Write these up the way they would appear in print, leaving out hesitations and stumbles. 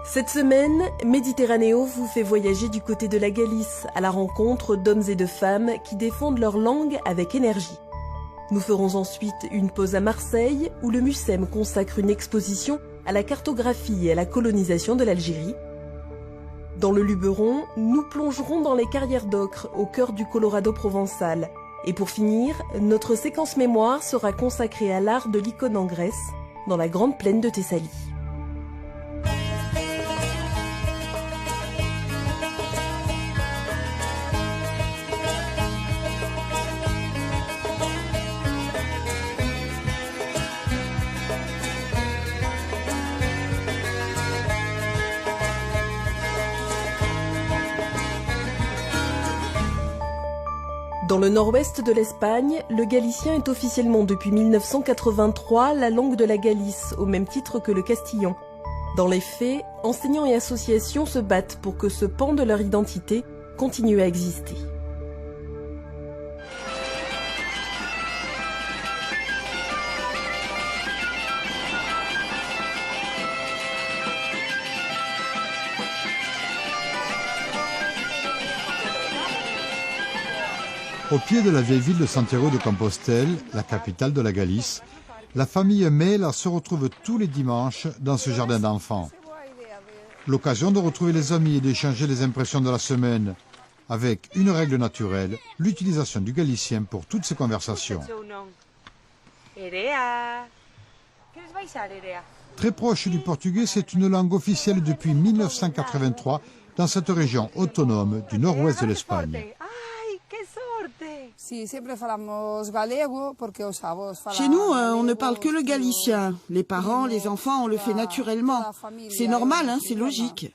Cette semaine, Méditerranéo vous fait voyager du côté de la Galice à la rencontre d'hommes et de femmes qui défendent leur langue avec énergie. Nous ferons ensuite une pause à Marseille où le MUCEM consacre une exposition à la cartographie et à la colonisation de l'Algérie. Dans le Luberon, nous plongerons dans les carrières d'ocre au cœur du Colorado provençal. Et pour finir, notre séquence mémoire sera consacrée à l'art de l'icône en Grèce, dans la grande plaine de Thessalie. Dans le nord-ouest de l'Espagne, le galicien est officiellement depuis 1983 la langue de la Galice, au même titre que le castillan. Dans les faits, enseignants et associations se battent pour que ce pan de leur identité continue à exister. Au pied de la vieille ville de Santiago de Compostelle, la capitale de la Galice, la famille Mela se retrouve tous les dimanches dans ce jardin d'enfants. L'occasion de retrouver les amis et d'échanger les impressions de la semaine, avec une règle naturelle, l'utilisation du galicien pour toutes ces conversations. Très proche du portugais, c'est une langue officielle depuis 1983 dans cette région autonome du nord-ouest de l'Espagne. Chez nous, on ne parle que le galicien. Les parents, les enfants, on le fait naturellement. C'est normal, hein, c'est logique.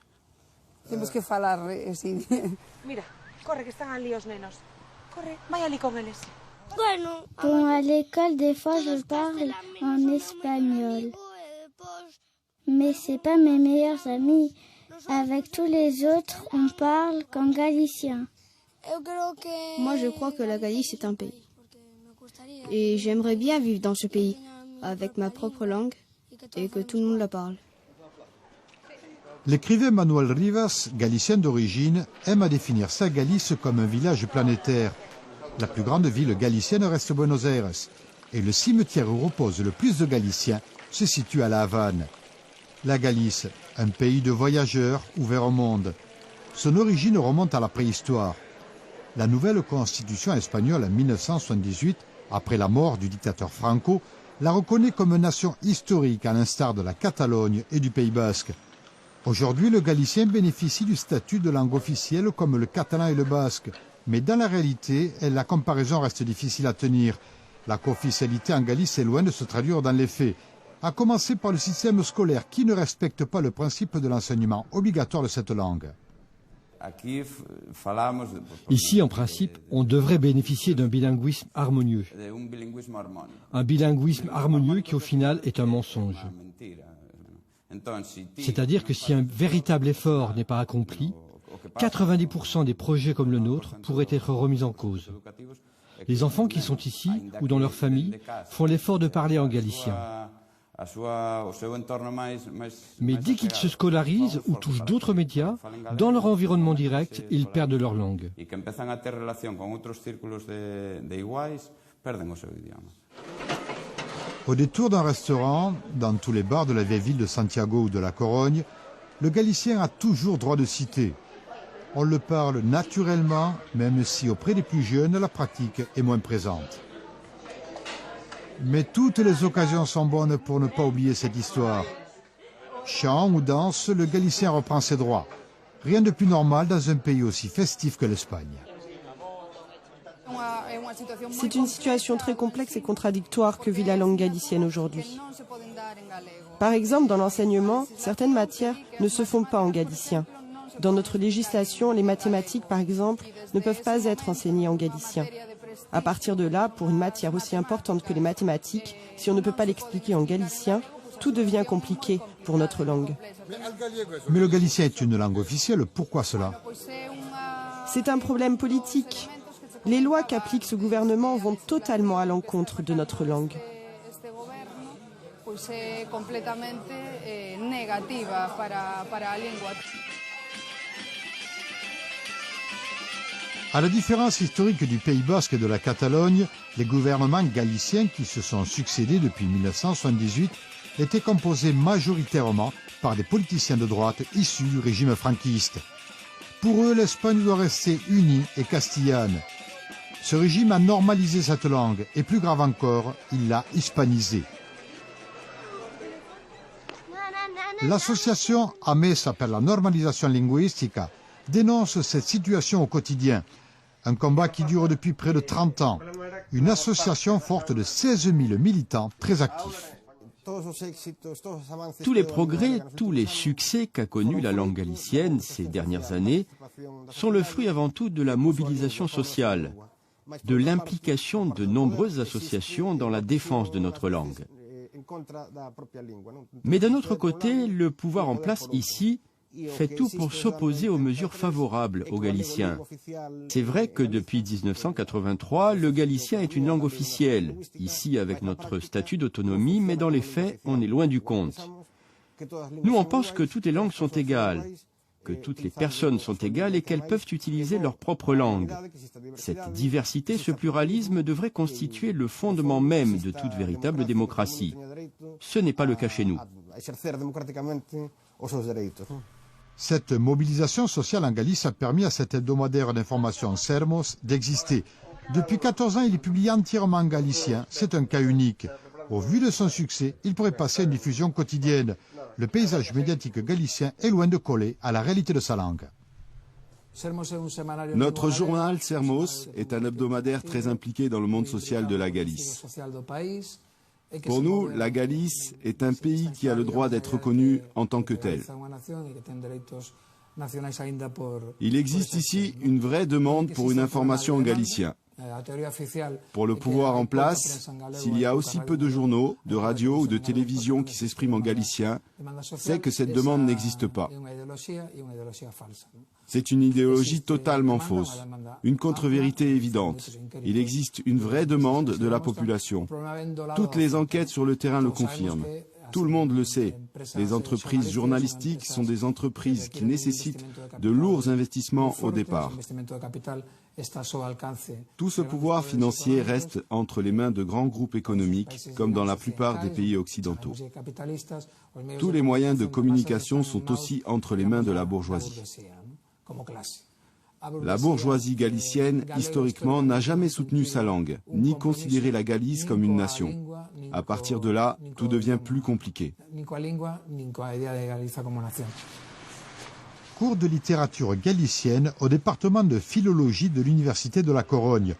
Bon, à l'école, des fois, je parle en espagnol. Mais c'est pas mes meilleurs amis. Avec tous les autres, on parle qu'en galicien. Moi, je crois que la Galice est un pays. Et j'aimerais bien vivre dans ce pays, avec ma propre langue, et que tout le monde la parle. L'écrivain Manuel Rivas, galicien d'origine, aime à définir sa Galice comme un village planétaire. La plus grande ville galicienne reste Buenos Aires, et le cimetière où reposent le plus de Galiciens se situe à La Havane. La Galice, un pays de voyageurs ouvert au monde. Son origine remonte à la préhistoire. La nouvelle constitution espagnole en 1978, après la mort du dictateur Franco, la reconnaît comme nation historique à l'instar de la Catalogne et du Pays basque. Aujourd'hui, le galicien bénéficie du statut de langue officielle comme le catalan et le basque. Mais dans la réalité, la comparaison reste difficile à tenir. La co-officialité en Galice est loin de se traduire dans les faits, à commencer par le système scolaire qui ne respecte pas le principe de l'enseignement obligatoire de cette langue. Ici, en principe, on devrait bénéficier d'un bilinguisme harmonieux. Un bilinguisme harmonieux qui, au final, est un mensonge. C'est-à-dire que si un véritable effort n'est pas accompli, 90% des projets comme le nôtre pourraient être remis en cause. Les enfants qui sont ici, ou dans leur famille, font l'effort de parler en galicien. Mais dès qu'ils se scolarisent ou touchent d'autres médias, dans leur environnement direct, ils perdent leur langue. Au détour d'un restaurant, dans tous les bars de la vieille ville de Santiago ou de la Corogne, le galicien a toujours droit de citer. On le parle naturellement, même si auprès des plus jeunes, la pratique est moins présente. Mais toutes les occasions sont bonnes pour ne pas oublier cette histoire. Chant ou danse, le galicien reprend ses droits. Rien de plus normal dans un pays aussi festif que l'Espagne. C'est une situation très complexe et contradictoire que vit la langue galicienne aujourd'hui. Par exemple, dans l'enseignement, certaines matières ne se font pas en galicien. Dans notre législation, les mathématiques, par exemple, ne peuvent pas être enseignées en galicien. À partir de là, pour une matière aussi importante que les mathématiques, si on ne peut pas l'expliquer en galicien, tout devient compliqué pour notre langue. Mais le galicien est une langue officielle, pourquoi cela? C'est un problème politique. Les lois qu'applique ce gouvernement vont totalement à l'encontre de notre langue. À la différence historique du Pays Basque et de la Catalogne, les gouvernements galiciens qui se sont succédés depuis 1978 étaient composés majoritairement par des politiciens de droite issus du régime franquiste. Pour eux, l'Espagne doit rester unie et castillane. Ce régime a normalisé cette langue et, plus grave encore, il l'a hispanisée. L'association AMESA per la normalisation linguistica dénonce cette situation au quotidien. Un combat qui dure depuis près de 30 ans. Une association forte de 16 000 militants très actifs. Tous les progrès, tous les succès qu'a connus la langue galicienne ces dernières années sont le fruit avant tout de la mobilisation sociale, de l'implication de nombreuses associations dans la défense de notre langue. Mais d'un autre côté, le pouvoir en place ici fait tout pour s'opposer aux mesures favorables aux Galiciens. C'est vrai que depuis 1983, le galicien est une langue officielle, ici avec notre statut d'autonomie, mais dans les faits, on est loin du compte. Nous, on pense que toutes les langues sont égales, que toutes les personnes sont égales et qu'elles peuvent utiliser leur propre langue. Cette diversité, ce pluralisme devrait constituer le fondement même de toute véritable démocratie. Ce n'est pas le cas chez nous. Cette mobilisation sociale en Galice a permis à cet hebdomadaire d'information Sermos d'exister. Depuis 14 ans, il est publié entièrement en galicien. C'est un cas unique. Au vu de son succès, il pourrait passer à une diffusion quotidienne. Le paysage médiatique galicien est loin de coller à la réalité de sa langue. Notre journal Sermos est un hebdomadaire très impliqué dans le monde social de la Galice. Pour nous, la Galice est un pays qui a le droit d'être reconnu en tant que tel. Il existe ici une vraie demande pour une information en galicien. Pour le pouvoir en place, s'il y a aussi peu de journaux, de radios ou de télévision qui s'expriment en galicien, c'est que cette demande n'existe pas. C'est une idéologie totalement fausse, une contre-vérité évidente. Il existe une vraie demande de la population. Toutes les enquêtes sur le terrain le confirment. Tout le monde le sait. Les entreprises journalistiques sont des entreprises qui nécessitent de lourds investissements au départ. Tout ce pouvoir financier reste entre les mains de grands groupes économiques, comme dans la plupart des pays occidentaux. Tous les moyens de communication sont aussi entre les mains de la bourgeoisie. La bourgeoisie galicienne, historiquement, n'a jamais soutenu sa langue, ni considéré la Galice comme une nation. À partir de là, tout devient plus compliqué. Cours de littérature galicienne au département de philologie de l'Université de la Corogne.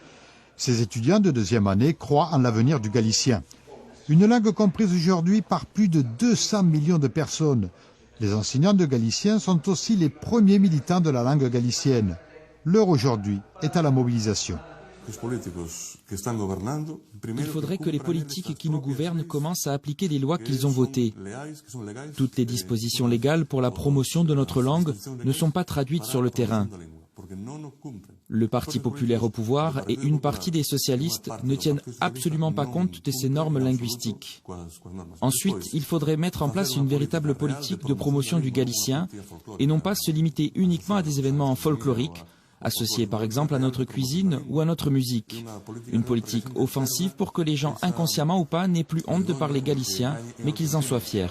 Ces étudiants de deuxième année croient en l'avenir du galicien. Une langue comprise aujourd'hui par plus de 200 millions de personnes. Les enseignants de galicien sont aussi les premiers militants de la langue galicienne. L'heure aujourd'hui est à la mobilisation. Il faudrait que les politiques qui nous gouvernent commencent à appliquer les lois qu'ils ont votées. Toutes les dispositions légales pour la promotion de notre langue ne sont pas traduites sur le terrain. Le Parti populaire au pouvoir et une partie des socialistes ne tiennent absolument pas compte de ces normes linguistiques. Ensuite, il faudrait mettre en place une véritable politique de promotion du galicien et non pas se limiter uniquement à des événements folkloriques, associés par exemple à notre cuisine ou à notre musique. Une politique offensive pour que les gens, inconsciemment ou pas, n'aient plus honte de parler galicien, mais qu'ils en soient fiers.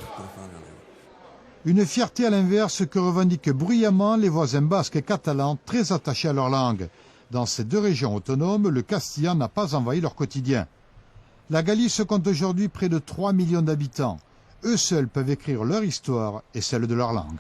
Une fierté à l'inverse que revendiquent bruyamment les voisins basques et catalans très attachés à leur langue. Dans ces deux régions autonomes, le castillan n'a pas envahi leur quotidien. La Galice compte aujourd'hui près de 3 millions d'habitants. Eux seuls peuvent écrire leur histoire et celle de leur langue.